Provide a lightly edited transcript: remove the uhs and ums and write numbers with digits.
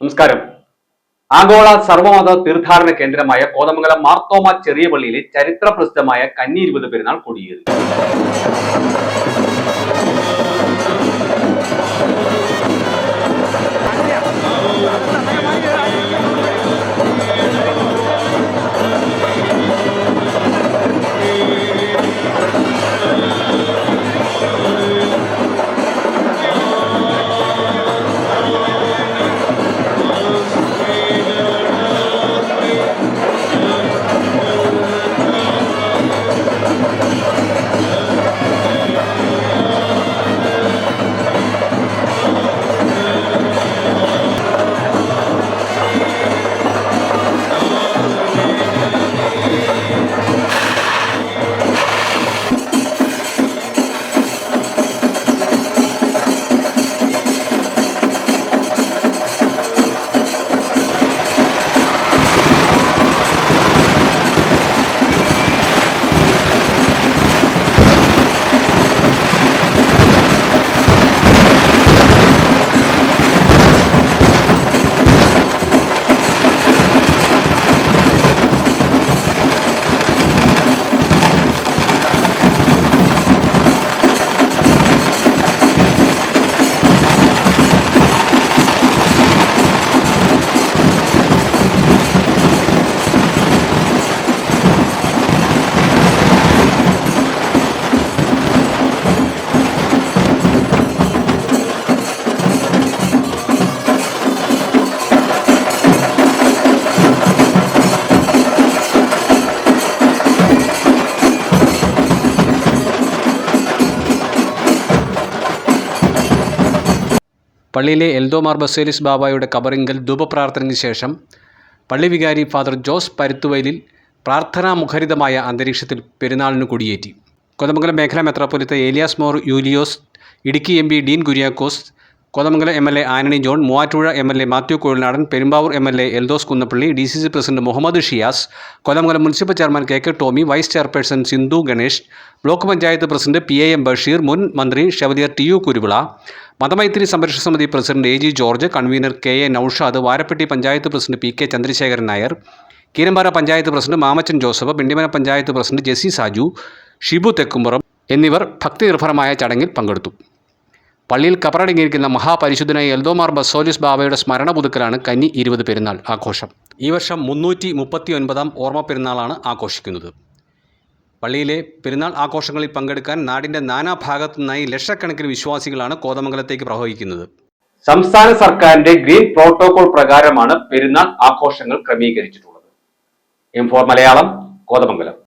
നമസ്കാരം. ആഗോള സർവമത തീർത്ഥാടന കേന്ദ്രമായ കോതമംഗലം മാർത്തോമ ചെറിയ പള്ളിയിലെ ചരിത്ര പ്രസിദ്ധമായ കന്നി 20 പെരുന്നാൾ കൊടിയേറി. പള്ളിയിലെ എൽദോമാർ ബസേലിസ് ബാബായുടെ കബറിങ്കൽ ധൂപപ്രാർത്ഥനയ്ക്ക് ശേഷം പള്ളി വികാരി ഫാദർ ജോസ് പരുത്തുവയലിൽ പ്രാർത്ഥനാമുഖരിതമായ അന്തരീക്ഷത്തിൽ പെരുന്നാളിന് കൊടിയേറ്റി. കോതമംഗലം മേഖലാ മെത്രാപ്പൊലീത്ത Elias Mor Yulios, Idukki MP Dean Kuriakose, Kothamangalam MLA Antony John, Muvattupuzha MLA Mathew Kozhinadan, Perumbavoor MLA Eldhose Kunnappilly, DCC president Muhammad Shiyas, Kothamangalam municipal chairman KK Tomy, vice chairperson Sindhu Ganesh, block panchayat president PAM Basheer, മുൻ മന്ത്രി ഷവലിയർ TU കുരുവിള, മതമൈത്രി സംരക്ഷണ സമിതി president AG George, convener KA Noushad, Varappetty panchayat president PK Chandrasekharan Nair, Keerampara panchayat president Mamachan Joseph, Pindimana panchayat president Jessy Saju, Shibu Thekkumpuram എന്നിവർ ഭക്തിനിർഭരമായ ചടങ്ങിൽ പങ്കെടുത്തു. പള്ളിയിൽ കബറടങ്ങിയിരിക്കുന്ന മഹാപരിശുദ്ധനായ എൽദോമാർ ബസേലിയോസ് ബാബയുടെ സ്മരണ പുതുക്കലാണ് കന്നി 20 പെരുന്നാൾ ആഘോഷം. ഈ വർഷം 339-ാം ഓർമ്മ പെരുന്നാളാണ് ആഘോഷിക്കുന്നത്. പള്ളിയിലെ പെരുന്നാൾ ആഘോഷങ്ങളിൽ പങ്കെടുക്കാൻ നാടിന്റെ നാനാഭാഗത്തു നിന്നായി ലക്ഷക്കണക്കിന് വിശ്വാസികളാണ് കോതമംഗലത്തേക്ക് പ്രവഹിക്കുന്നത്. സംസ്ഥാന സർക്കാരിന്റെ ഗ്രീൻ പ്രോട്ടോകോൾ പ്രകാരമാണ് പെരുന്നാൾ ആഘോഷങ്ങൾ ക്രമീകരിച്ചിട്ടുള്ളത്. M4 മലയാളം, കോതമംഗലം.